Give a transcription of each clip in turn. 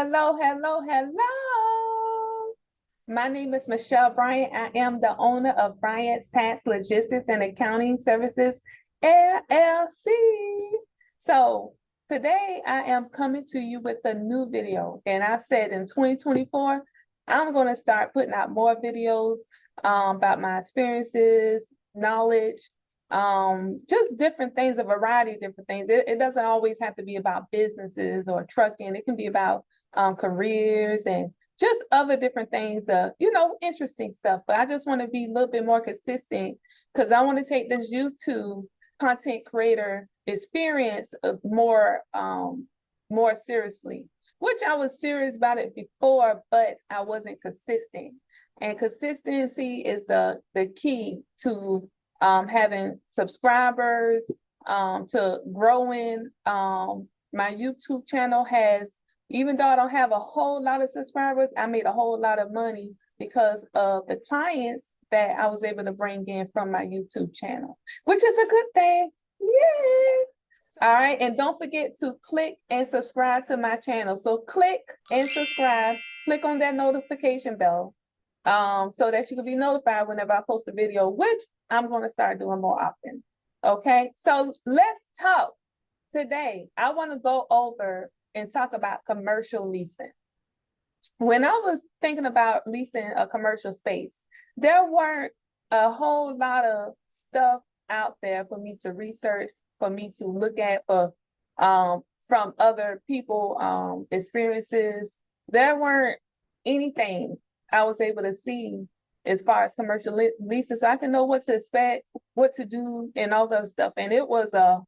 Hello, hello, hello. My name is Michelle Bryant. I am the owner of Bryant's Tax Logistics and Accounting Services, LLC. So today I am coming to you with a new video. And I said in 2024, I'm going to start putting out more videos about my experiences, knowledge, just different things, a variety of different things. It doesn't always have to be about businesses or trucking. It can be about careers and just other different things, interesting stuff. But I just want to be a little bit more consistent because I want to take this YouTube content creator experience of more seriously, which I was serious about it before, but I wasn't consistent. And consistency is the key to having subscribers, to growing. My YouTube channel has, even though I don't have a whole lot of subscribers, I made a whole lot of money because of the clients that I was able to bring in from my YouTube channel, which is a good thing. Yay! All right, and don't forget to click and subscribe to my channel. So click and subscribe, click on that notification bell so that you can be notified whenever I post a video, which I'm going to start doing more often. Okay, so let's talk. Today, I want to go over and talk about commercial leasing. When I was thinking about leasing a commercial space, there weren't a whole lot of stuff out there for me to research, for me to look at, from other people experiences. There weren't anything I was able to see as far as commercial leases, so I can know what to expect, what to do, and all those stuff. And it was wow.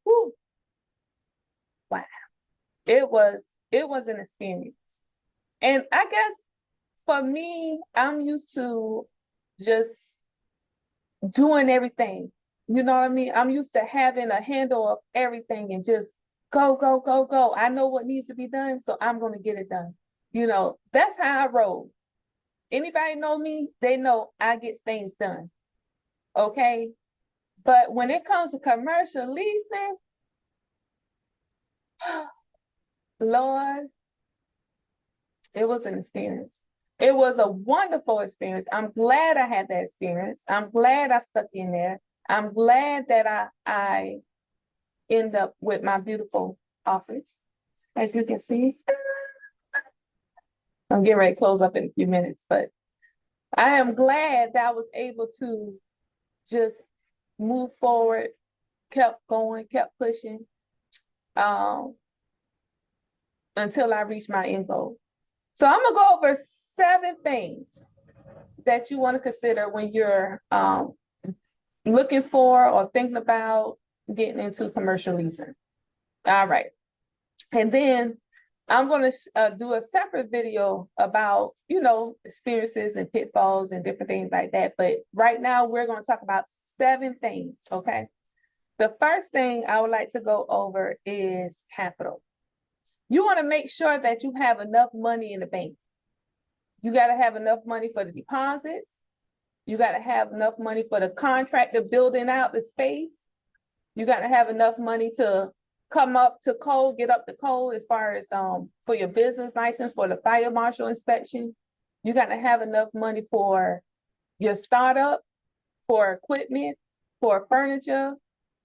It was an experience. And I guess for me, I'm used to just doing everything. You know what I mean? I'm used to having a handle of everything and just go, go, go, go. I know what needs to be done, so I'm going to get it done. That's how I roll. Anybody know me, they know I get things done. Okay? But when it comes to commercial leasing, Lord, it was an experience. It was a wonderful experience. I'm glad I had that experience. I'm glad I stuck in there. I'm glad that I end up with my beautiful office. As you can see, I'm getting ready to close up in a few minutes, but I am glad that I was able to just move forward, kept going, kept pushing, until I reached my end goal. So I'm gonna go over 7 things that you want to consider when you're looking for or thinking about getting into commercial leasing. All right. And then I'm going to do a separate video about, experiences and pitfalls and different things like that. But right now we're going to talk about 7 things, okay? The first thing I would like to go over is capital. You want to make sure that you have enough money in the bank. You got to have enough money for the deposits. You got to have enough money for the contractor building out the space. You got to have enough money to come up to code, get up to code as far as for your business license, for the fire marshal inspection. You got to have enough money for your startup, for equipment, for furniture,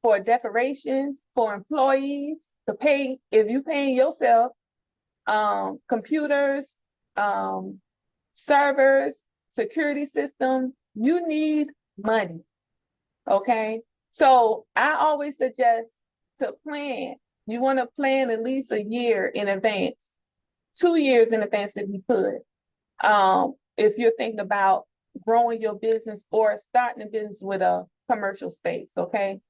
for decorations, for employees, to pay, if you paying yourself, computers, servers, security system, you need money, okay? So I always suggest to plan. You want to plan at least a year in advance, 2 years in advance if you could. If you're thinking about growing your business or starting a business with a commercial space, okay?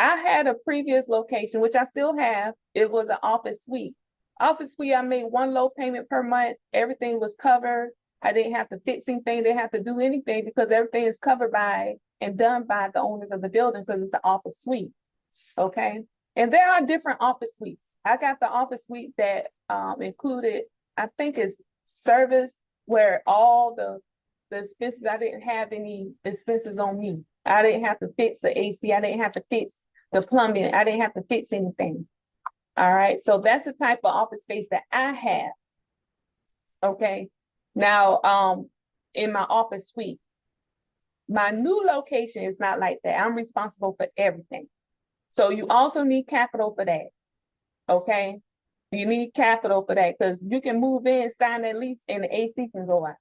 I had a previous location, which I still have. It was an office suite. Office suite, I made 1 low payment per month. Everything was covered. I didn't have to fix anything, didn't have to do anything because everything is covered by and done by the owners of the building because it's an office suite, okay? And there are different office suites. I got the office suite that included, I think it's service, where all the expenses, I didn't have any expenses on me. I didn't have to fix the AC. I didn't have to fix the plumbing. I didn't have to fix anything. All right. So that's the type of office space that I have. Okay. Now, in my office suite, my new location is not like that. I'm responsible for everything. So you also need capital for that. Okay. You need capital for that because you can move in, sign that lease, and the AC can go out,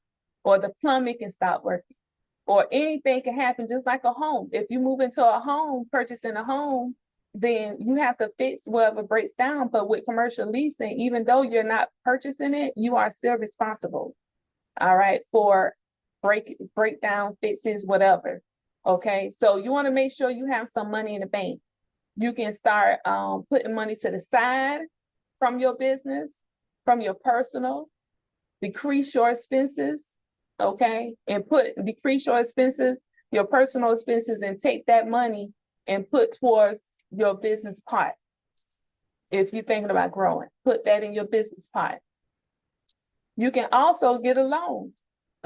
or the plumbing can stop working, or anything can happen, just like a home. If you move into a home, purchasing a home, then you have to fix whatever breaks down. But with commercial leasing, even though you're not purchasing it, you are still responsible, all right, for breakdown, fixes, whatever. Okay, so you want to make sure you have some money in the bank. You can start putting money to the side from your business, from your personal, decrease your expenses, okay, and decrease your expenses, your personal expenses, and take that money and put towards your business pot. If you're thinking about growing, put that in your business pot. You can also get a loan,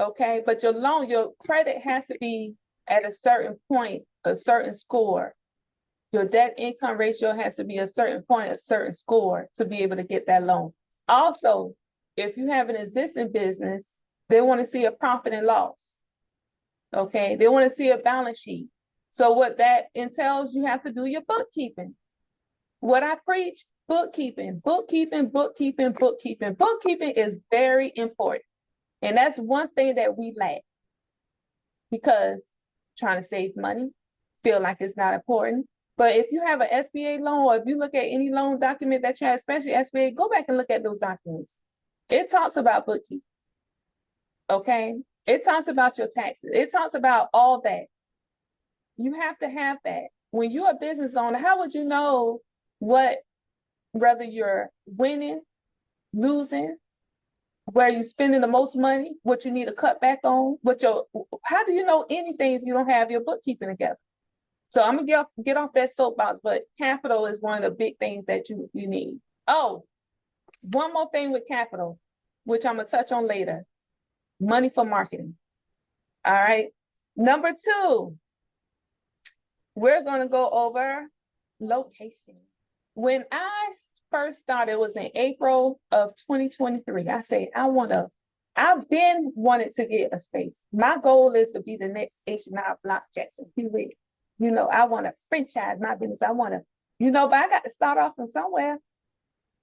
okay, but your credit has to be at a certain point, a certain score. Your debt income ratio has to be a certain point, a certain score to be able to get that loan. Also, if you have an existing business, they want to see a profit and loss. Okay, they want to see a balance sheet. So what that entails, you have to do your bookkeeping. What I preach, bookkeeping, bookkeeping, bookkeeping, bookkeeping. Bookkeeping is very important. And that's one thing that we lack because trying to save money, feel like it's not important. But if you have an SBA loan, or if you look at any loan document that you have, especially SBA, go back and look at those documents. It talks about bookkeeping, okay? It talks about your taxes. It talks about all that. You have to have that. When you're a business owner, how would you know whether you're winning, losing, where you're spending the most money, what you need to cut back on, how do you know anything if you don't have your bookkeeping together? So I'm gonna get off that soapbox, but capital is one of the big things that you need. Oh, one more thing with capital, which I'm gonna touch on later. Money for marketing. All right. Number 2, we're gonna go over location. When I first started, it was in April of 2023. I said, I've been wanted to get a space. My goal is to be the next H&R Block Jackson Hewitt. I want to franchise my business. I want to, but I got to start off from somewhere.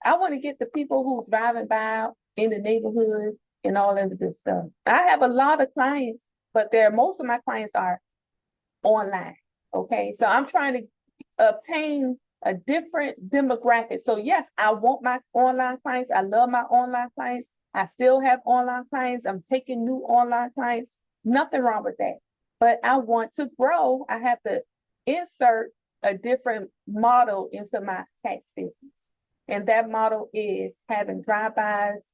I want to get the people who's driving by in the neighborhood and all of the good stuff. I have a lot of clients, but most of my clients are online. Okay. So I'm trying to obtain a different demographic. So yes, I want my online clients. I love my online clients. I still have online clients. I'm taking new online clients. Nothing wrong with that. But I want to grow. I have to insert a different model into my tax business. And that model is having drive-bys,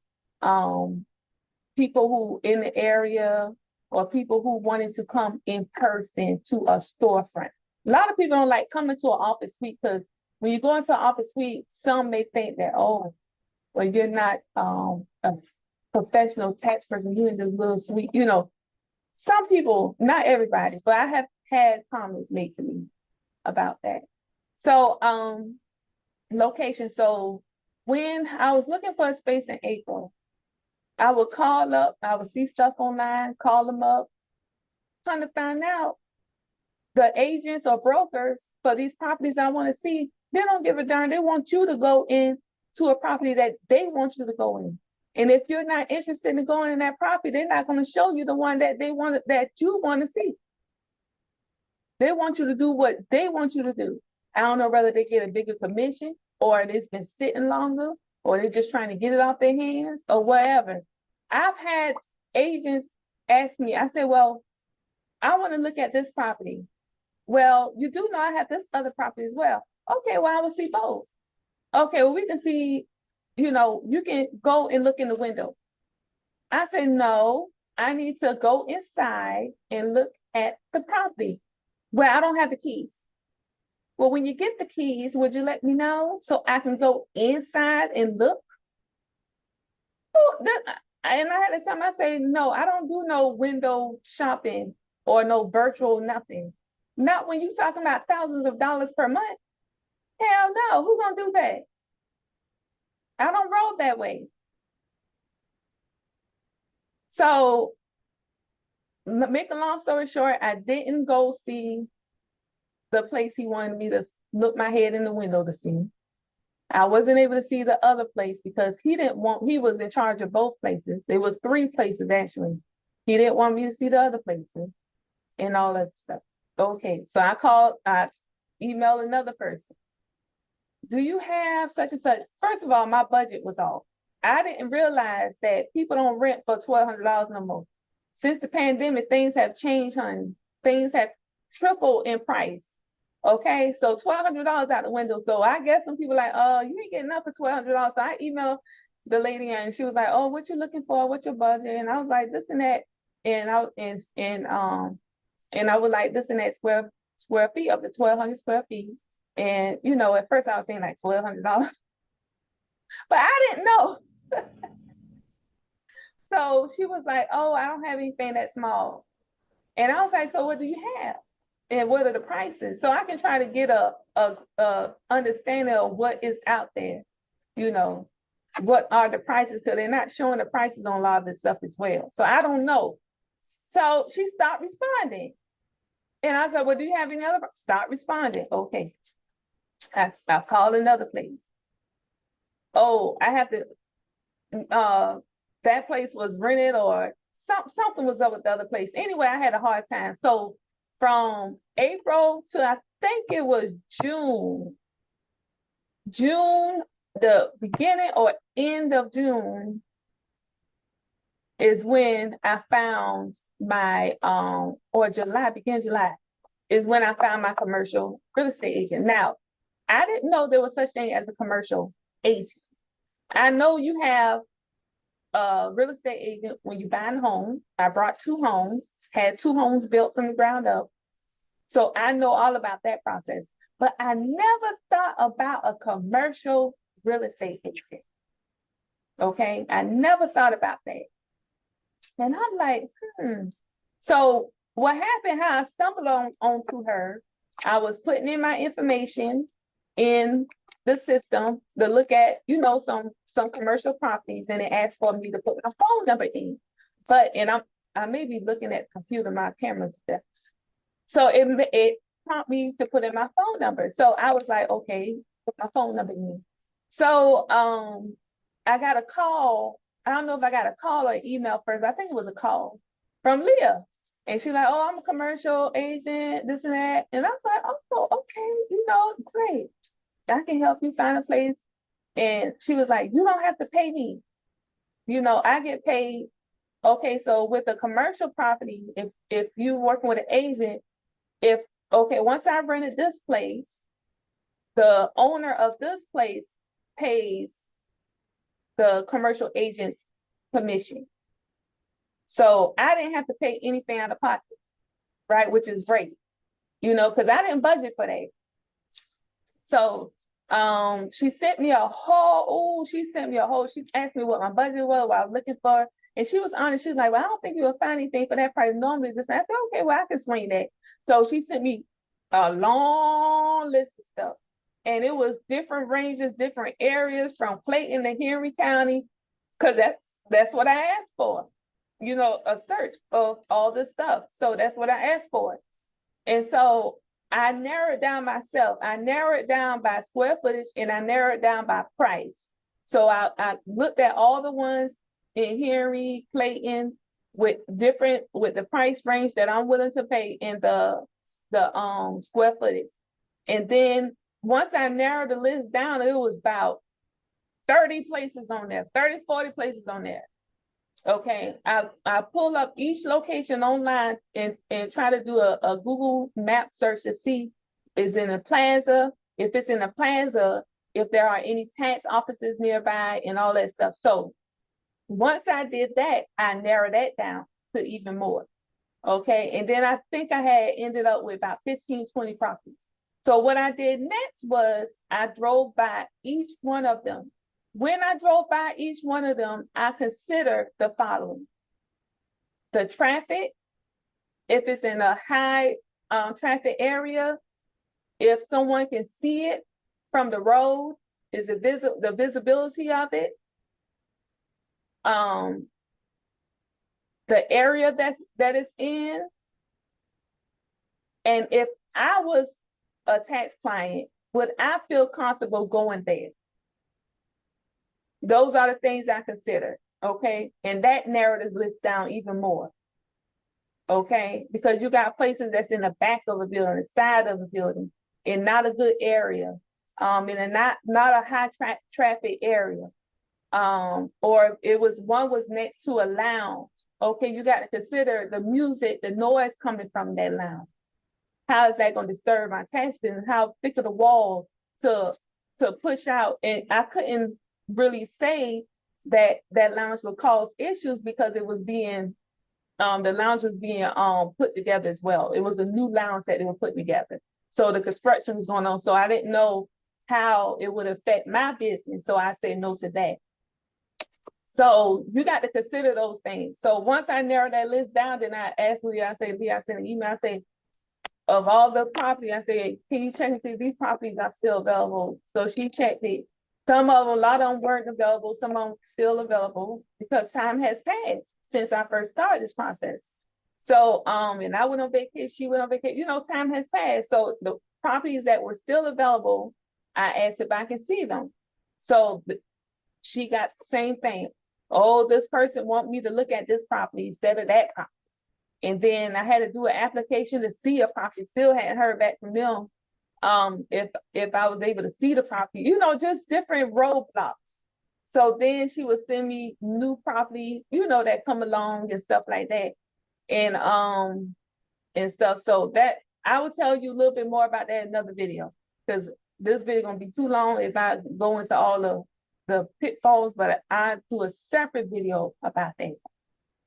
people who in the area, or people who wanted to come in person to a storefront. A lot of people don't like coming to an office suite because when you go into an office suite, some may think that, oh, well, you're not a professional tax person, you're in this little suite, Some people, not everybody, but I have had comments made to me about that. So, location. So when I was looking for a space in April, I would call up, I would see stuff online, call them up, trying to find out the agents or brokers for these properties I want to see, they don't give a darn. They want you to go in to a property that they want you to go in. And if you're not interested in going in that property, they're not going to show you the one that you want to see. They want you to do what they want you to do. I don't know whether they get a bigger commission or it's been sitting longer or they're just trying to get it off their hands or whatever. I've had agents ask me, I said, well, I want to look at this property. Well, you do know I have this other property as well. Okay, well, I will see both. Okay, well, we can see, you can go and look in the window. I said, no, I need to go inside and look at the property. Well, I don't have the keys. Well, when you get the keys, would you let me know so I can go inside and look? And I had to tell them, I say, no, I don't do no window shopping or no virtual nothing. Not when you're talking about thousands of dollars per month. Hell no, who's gonna do that? I don't roll that way. So make a long story short, I didn't go see the place he wanted me to look my head in the window to see. I wasn't able to see the other place because he was in charge of both places. It was 3 places actually. He didn't want me to see the other places and all that stuff. Okay, so I emailed another person. Do you have such and such? First of all, my budget was off. I didn't realize that people don't rent for $1,200 no more. Since the pandemic, things have changed, honey. Things have tripled in price. Okay, so $1,200 out the window. So I guess some people like, oh, you ain't getting enough for $1,200. So I emailed the lady and she was like, oh, what you looking for? What's your budget? And I was like, this and that. And I was like, this and that square feet, up to 1,200 square feet. And at first I was saying like $1,200, but I didn't know. So she was like, oh, I don't have anything that small. And I was like, so what do you have? And what are the prices? So I can try to get a understanding of what is out there, what are the prices, because they're not showing the prices on a lot of this stuff as well. So I don't know. So she stopped responding. And I said, well, do you have any other? Stop responding. Okay. I called another place. Oh, I have to, that place was rented or something was up with the other place. Anyway, I had a hard time. So from April to I think it was June, the beginning or end of June is when I found my, or July, beginning July, is when I found my commercial real estate agent. Now, I didn't know there was such thing as a commercial agent. I know you have a real estate agent when you buy a home. I brought 2 homes, had 2 homes built from the ground up. So I know all about that process, but I never thought about a commercial real estate agent. Okay, I never thought about that. And I'm like, So what happened, how I stumbled onto her, I was putting in my information in the system to look at, some commercial properties, and it asked for me to put my phone number in. I may be looking at the computer, my camera's there. So it prompted me to put in my phone number. So I was like, okay, put my phone number in. So I got a call. I don't know if I got a call or email first. I think it was a call from Leah. And she's like, oh, I'm a commercial agent, this and that. And I was like, oh, okay, great. I can help you find a place. And she was like, you don't have to pay me. I get paid. Okay, so with a commercial property, if you're working with an agent, once I rented this place, the owner of this place pays the commercial agent's commission. So I didn't have to pay anything out of pocket, right? Which is great, because I didn't budget for that. So she sent me she asked me what my budget was, what I was looking for. And she was honest. She was like, well, I don't think you'll find anything for that price. Normally this. And I said, okay, well, I can swing that. So she sent me a long list of stuff. And it was different ranges, different areas from Clayton to Henry County, because that's what I asked for. A search of all this stuff. So that's what I asked for. And so I narrowed down myself. I narrowed it down by square footage and I narrowed it down by price. So I looked at all the ones in Henry, Clayton, with the price range that I'm willing to pay in the square footage. And then once I narrowed the list down, it was about 30 places on there, 30, 40 places on there. Okay, I pull up each location online and try to do a Google map search to see is in a plaza. If it's in a plaza, if there are any tax offices nearby and all that stuff. So once I did that, I narrowed that down to even more. Okay, and then I think I had ended up with about 15, 20 properties. So what I did next was I drove by each one of them. When I drove by each one of them, I considered the following: the traffic, if it's in a high traffic area, if someone can see it from the road, is it the visibility of it? the area that it's in. And if I was a tax client, would I feel comfortable going there? Those are the things I consider, okay? And that narrative lists down even more, okay? Because you got places that's in the back of a building, the side of a building, in not a good area, in a not a high traffic area, or one was next to a lounge. Okay, you got to consider the music, the noise coming from that lounge. How is that going to disturb my tax business? How thick are the walls to push out? And I couldn't really say that lounge would cause issues because it was being, the lounge was being put together as well. It was a new lounge that they were putting together. So the construction was going on. So I didn't know how it would affect my business. So I said no to that. So you got to consider those things. So once I narrowed that list down, then I asked Leah, I said, Leah, I sent an email, I said, of all the property, I said, can you check and see if these properties are still available? So she checked it. Some of them, a lot of them weren't available. Some of them still available because time has passed since I first started this process. So, and I went on vacation, she went on vacation, you know, time has passed. So the properties that were still available, I asked if I can see them. So she got the same thing. Oh, this person want me to look at this property instead of that property. And then I had to do an application to see a property. Still hadn't heard back from them. If I was able to see the property, you know, just different roadblocks. So then she would send me new property, you know, that come along and stuff like that. And stuff. So that I will tell you a little bit more about that in another video, because this video gonna be too long if I go into all the pitfalls, but I do a separate video about that.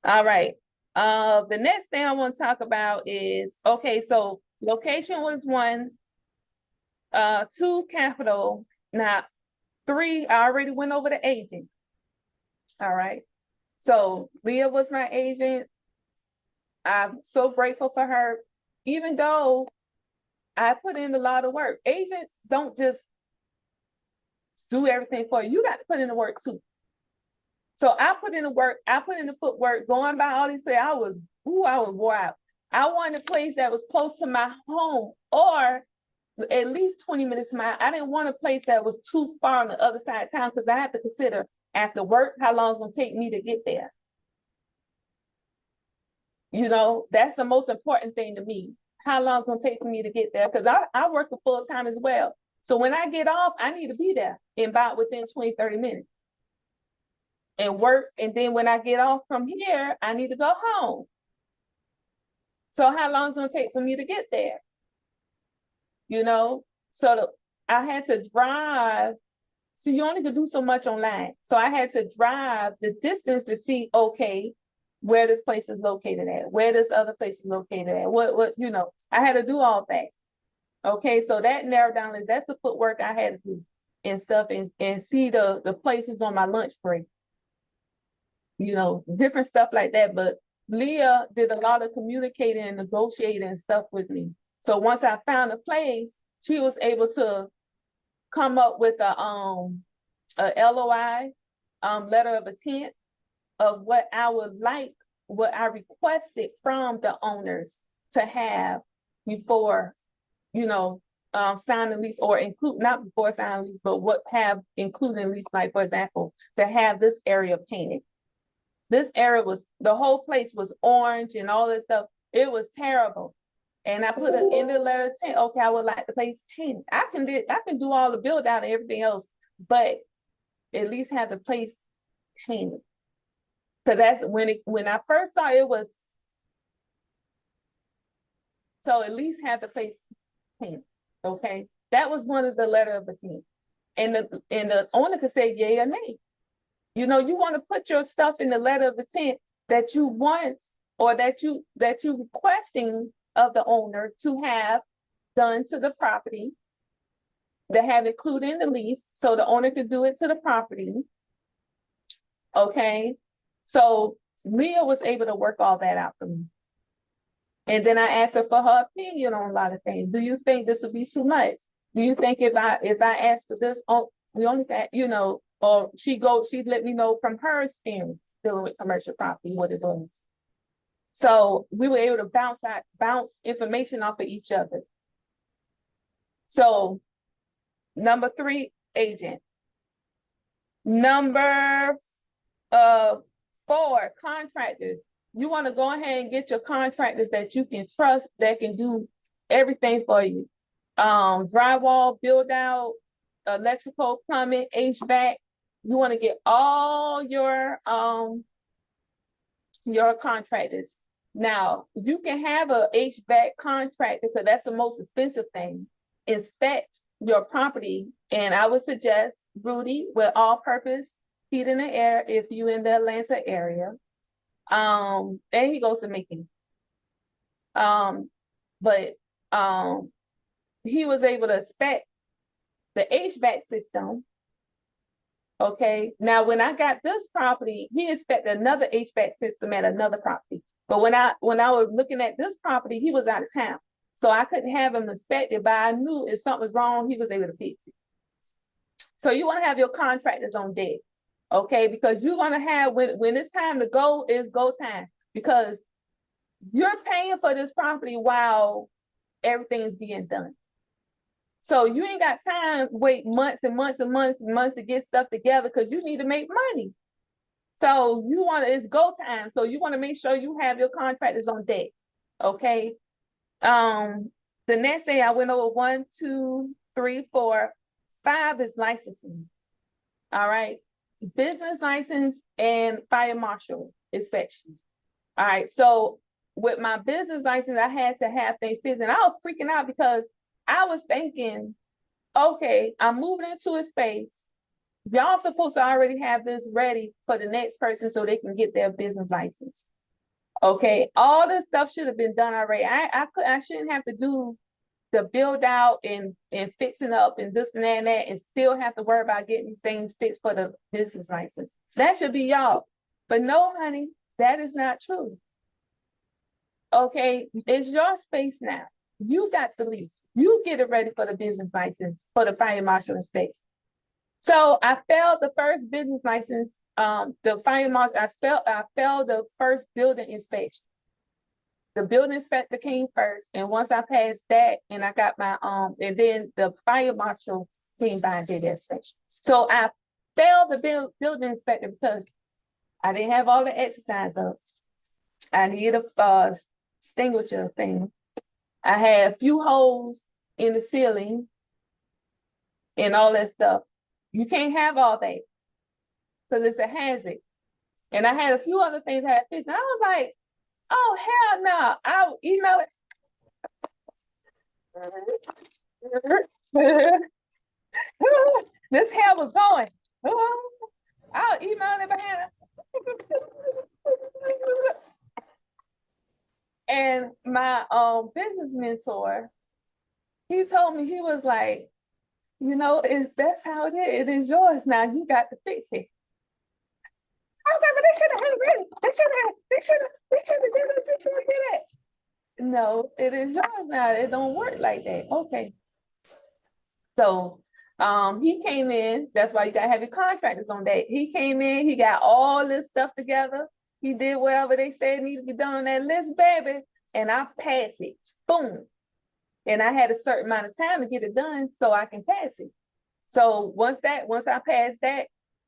All right. The next thing I want to talk about is, okay, so location was 1, 2, capital. Now 3, I already went over the agent. All right. So Leah was my agent. I'm so grateful for her, even though I put in a lot of work. Agents don't just do everything for you. You got to put in the work too. So I put in the work, I put in the footwork, going by all these places. I was wore out. I wanted a place that was close to my home or at least 20 minutes from I didn't want a place that was too far on the other side of town, because I had to consider after work how long it's going to take me to get there. You know, that's the most important thing to me. How long it's going to take for me to get there, because I work a full time as well. So when I get off, I need to be there in about within 20, 30 minutes. And work, and then when I get off from here, I need to go home. So how long is it going to take for me to get there? You know, so I had to drive. So you only could do so much online. So I had to drive the distance to see, okay, where this place is located at, where this other place is located at, what, you know, I had to do all that. Okay, so that narrowed down, that's the footwork I had to do and stuff, and see the places on my lunch break. You know, different stuff like that. But Leah did a lot of communicating and negotiating and stuff with me. So once I found a place, she was able to come up with a LOI, letter of intent of what I would like, what I requested from the owners to have before, you know, sign the lease, or include, not before sign the lease, but what have included in lease, like for example, to have this area painted. This area was, the whole place was orange and all this stuff. It was terrible. And I put it in the letter, okay, I would like the place painted. I can do all the build out and everything else, but at least have the place painted. So that's when I first saw it was, so at least have the place painted. Okay. That was one of the letter of intent. And the owner could say yay or nay. You know, you want to put your stuff in the letter of intent that you want, or that you requesting of the owner to have done to the property, that have included in the lease, so the owner could do it to the property. Okay, so Leah was able to work all that out for me. And then I asked her for her opinion on a lot of things. Do you think this would be too much? Do you think if I ask for this, we only got, you know, or she let me know from her experience dealing with commercial property what it was. So we were able to bounce information off of each other. So number 3, agent. Number 4, contractors. You want to go ahead and get your contractors that you can trust, that can do everything for you. Drywall, build out, electrical, plumbing, HVAC. You want to get all your contractors. Now, you can have a HVAC contractor, because that's the most expensive thing. Inspect your property, and I would suggest Rudy with all-purpose heat and air if you're in the Atlanta area. And he goes to Macon. But he was able to inspect the HVAC system. Okay. Now, when I got this property, he inspected another HVAC system at another property. But when I was looking at this property, he was out of town. So I couldn't have him inspected, but I knew if something was wrong, he was able to fix it. So you want to have your contractors on deck. Okay, because you're gonna have, when it's time to go, it's go time, because you're paying for this property while everything is being done. So you ain't got time to wait months and months and months and months to get stuff together, because you need to make money. So it's go time. So you want to make sure you have your contractors on deck. Okay. The next thing I went over 1, 2, 3, 4, 5 is licensing. All right. Business license and fire marshal inspection. All right. So with my business license, I had to have things fixed, and I was freaking out because I was thinking, okay, I'm moving into a space. Y'all supposed to already have this ready for the next person so they can get their business license. Okay. All this stuff should have been done already. I shouldn't have to do the build out and fixing up and this and that and still have to worry about getting things fixed for the business license. That should be y'all. But no, honey, that is not true. Okay, it's your space now. You got the lease. You get it ready for the business license, for the fire marshal inspection. So I failed the first business license, the fire marshal, I failed the first building inspection. The building inspector came first, and once I passed that, and I got my and then the fire marshal came by and did that inspection. So I failed the building inspector because I didn't have all the exercise up. I needed a extinguisher thing. I had a few holes in the ceiling and all that stuff. You can't have all that because it's a hazard. And I had a few other things I had fixed, and I was like, oh, hell no. I'll email it. This hair was going. I'll email it behind. And my business mentor, he told me, he was like, that's how it is. It is yours now. You got to fix it. I was like, but they should have had it ready. They should have did this, they should have did it. No, it is yours now. It don't work like that. Okay. So he came in. That's why you gotta have your contractors on that. He came in, he got all this stuff together. He did whatever they said needed to be done on that list, baby. And I passed it. Boom. And I had a certain amount of time to get it done so I can pass it. So once I passed that,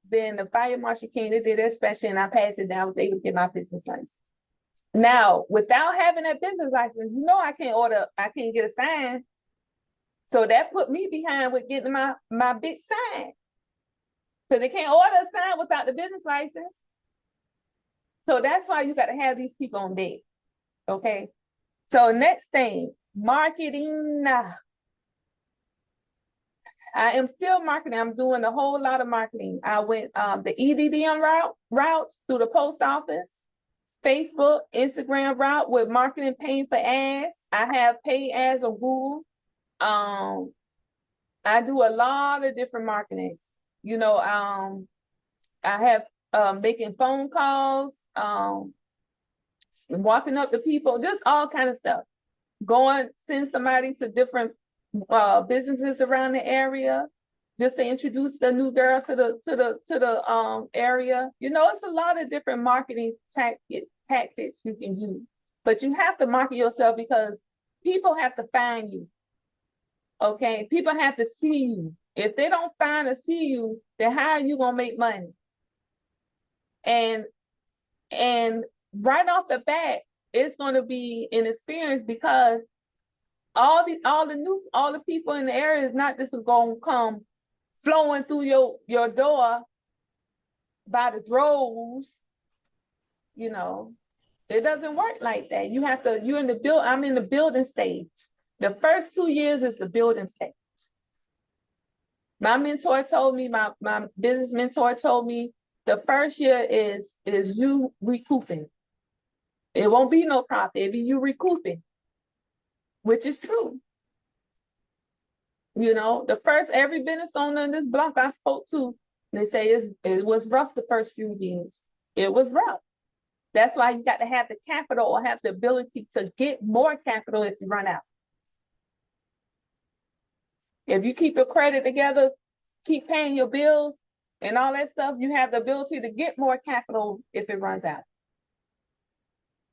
then the fire marshal came, they did their inspection, and I passed it, and I was able to get my business license. Now, without having that business license, I can't get a sign. So that put me behind with getting my big sign. Because they can't order a sign without the business license. So that's why you got to have these people on deck. Okay. So next thing, marketing. I am still marketing. I'm doing a whole lot of marketing. I went the EDDM route through the post office, Facebook, Instagram route with marketing, paying for ads. I have paid ads on Google. I do a lot of different marketing. I have making phone calls, walking up to people, just all kind of stuff. Send somebody to different businesses around the area just to introduce the new girl to the area. It's a lot of different marketing tactics you can use. But you have to market yourself because people have to find you. Okay, people have to see you. If they don't find or see you, then how are you gonna make money? And right off the bat, it's gonna be an experience because all the people in the area is not just gonna come flowing through your door by the droves. You know, it doesn't work like that. You have to, I'm in the building stage. The first 2 years is the building stage. My mentor told me, my business mentor told me, the first year is you recouping. It won't be no profit, it'll be you recouping, which is true. You know, every business owner in this block I spoke to, they say it was rough the first few years. It was rough. That's why you got to have the capital or have the ability to get more capital if you run out. If you keep your credit together, keep paying your bills and all that stuff, you have the ability to get more capital if it runs out.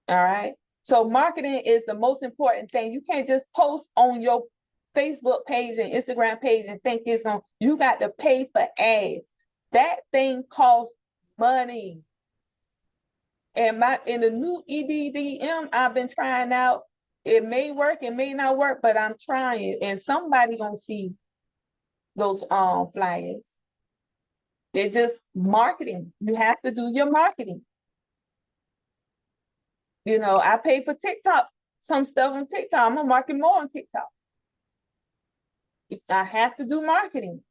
All right. So marketing is the most important thing. You can't just post on your Facebook page and Instagram page and think you got to pay for ads. That thing costs money. And in the new EDDM I've been trying out, it may work, it may not work, but I'm trying. And somebody gonna see those flyers. They're just marketing. You have to do your marketing. You know, I pay for TikTok, some stuff on TikTok. I'm gonna market more on TikTok. I have to do marketing.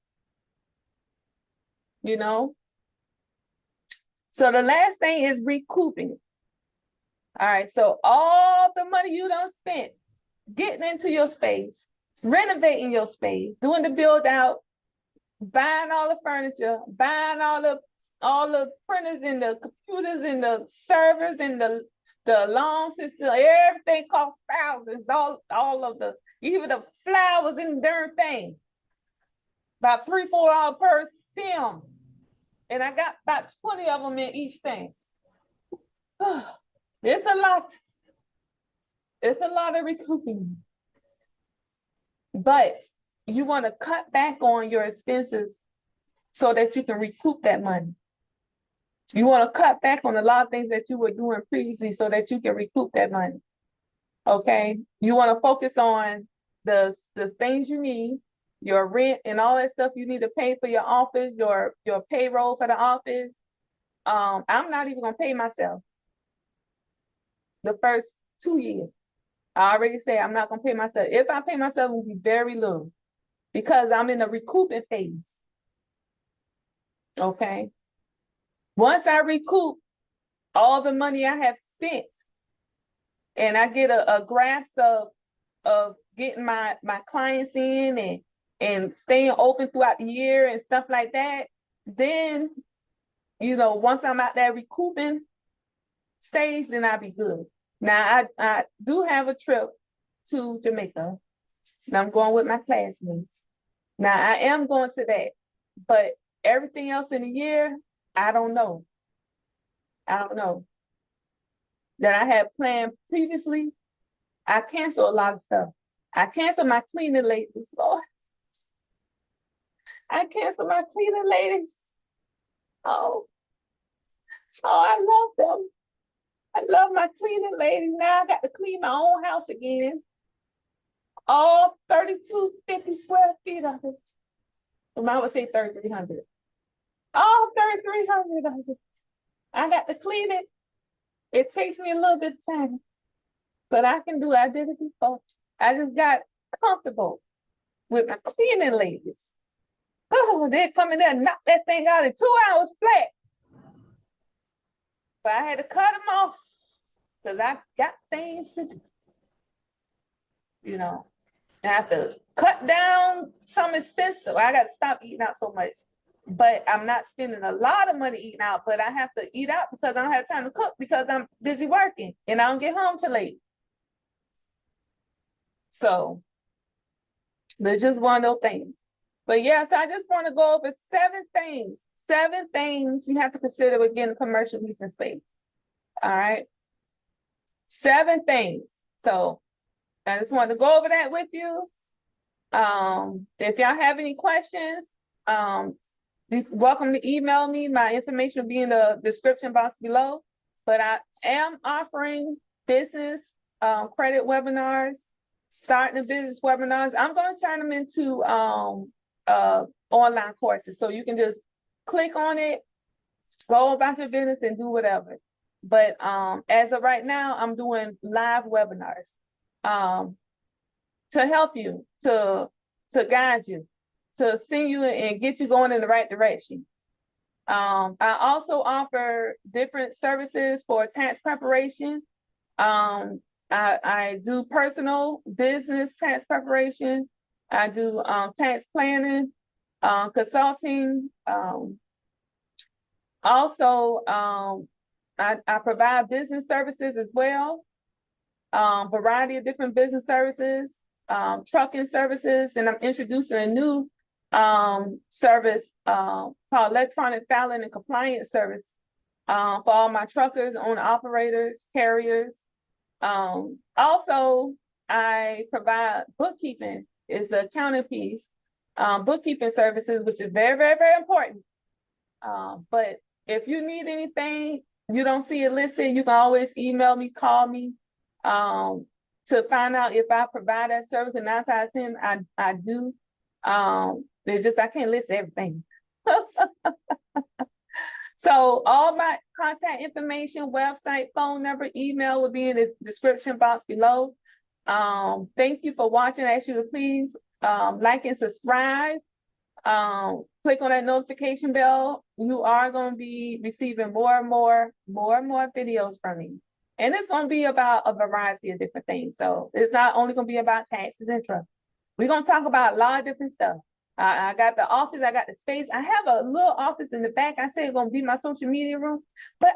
You know. So the last thing is recouping. All right, so all the money you done spent getting into your space, renovating your space, doing the build out, buying all the furniture, buying all the printers and the computers and the servers and the alarm system, everything costs thousands, all of even the flowers in the darn thing. About $3-4 per stem. And I got about 20 of them in each thing. It's a lot. It's a lot of recouping. But you want to cut back on your expenses so that you can recoup that money. You want to cut back on a lot of things that you were doing previously so that you can recoup that money. Okay? You want to focus on the things you need, your rent and all that stuff you need to pay for your office, your payroll for the office. I'm not even gonna pay myself the first 2 years. I already say I'm not gonna pay myself. If I pay myself, it will be very little because I'm in the recouping phase. Okay. Once I recoup all the money I have spent and I get a grasp of getting my clients in and staying open throughout the year and stuff like that, then, you know, once I'm out there recouping stage, then I'll be good. Now, I do have a trip to Jamaica, and I'm going with my classmates. Now, I am going to that, but everything else in the year, I don't know. I don't know. That I had planned previously, I canceled a lot of stuff. I canceled my cleaning ladies, Lord. I canceled my cleaning ladies. Oh, I love them. I love my cleaning ladies. Now I got to clean my own house again. All 3,250 square feet of it. I would say 3,300. All 3,300 of it. I got to clean it. It takes me a little bit of time, but I can do it. I did it before. I just got comfortable with my cleaning ladies. Oh, they'd come in there and knock that thing out in 2 hours flat. But I had to cut them off because I got things to do. You know, and I have to cut down some expensive. I got to stop eating out so much. But I'm not spending a lot of money eating out, but I have to eat out because I don't have time to cook because I'm busy working and I don't get home till late. So there's just one of those things. But yes, I just want to go over 7 things you have to consider with getting a commercial leasing space. All right. 7 things. So I just wanted to go over that with you. If y'all have any questions, you're welcome to email me. My information will be in the description box below. But I am offering business credit webinars, starting a business webinars. I'm going to turn them into online courses. So you can just click on it, go about your business and do whatever. But as of right now, I'm doing live webinars to help you, to guide you, to send you and get you going in the right direction. I also offer different services for tax preparation. I do personal business tax preparation. I do tax planning, consulting. Also, I provide business services as well. Variety of different business services, trucking services, and I'm introducing a new service called electronic filing and compliance service for all my truckers, owner operators, carriers. Also, I provide bookkeeping, is the accounting piece, bookkeeping services, which is very, very, very important. But if you need anything, you don't see it listed, you can always email me, call me to find out if I provide that service. And 9 times out of 10, I do. It's just I can't list everything. So all my contact information, website, phone number, email will be in the description box below. Thank you for watching. I ask you to please like and subscribe. Click on that notification bell. You are going to be receiving more and more videos from me. And it's going to be about a variety of different things. So it's not only going to be about taxes and trust. We're going to talk about a lot of different stuff. I got the office, I got the space. I have a little office in the back. I said it's going to be my social media room, but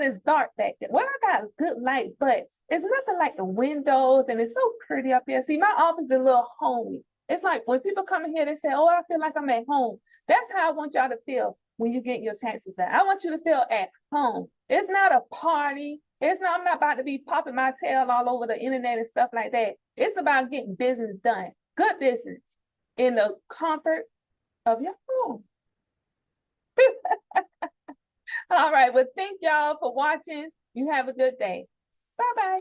it's dark back there. Well, I got good light, but it's nothing like the windows, and it's so pretty up here. See, my office is a little homey. It's like when people come in here, they say, oh, I feel like I'm at home. That's how I want y'all to feel when you get your taxes done. I want you to feel at home. It's not a party. I'm not about to be popping my tail all over the internet and stuff like that. It's about getting business done. Good business in the comfort of your home. All right. Well, thank y'all for watching. You have a good day. Bye-bye.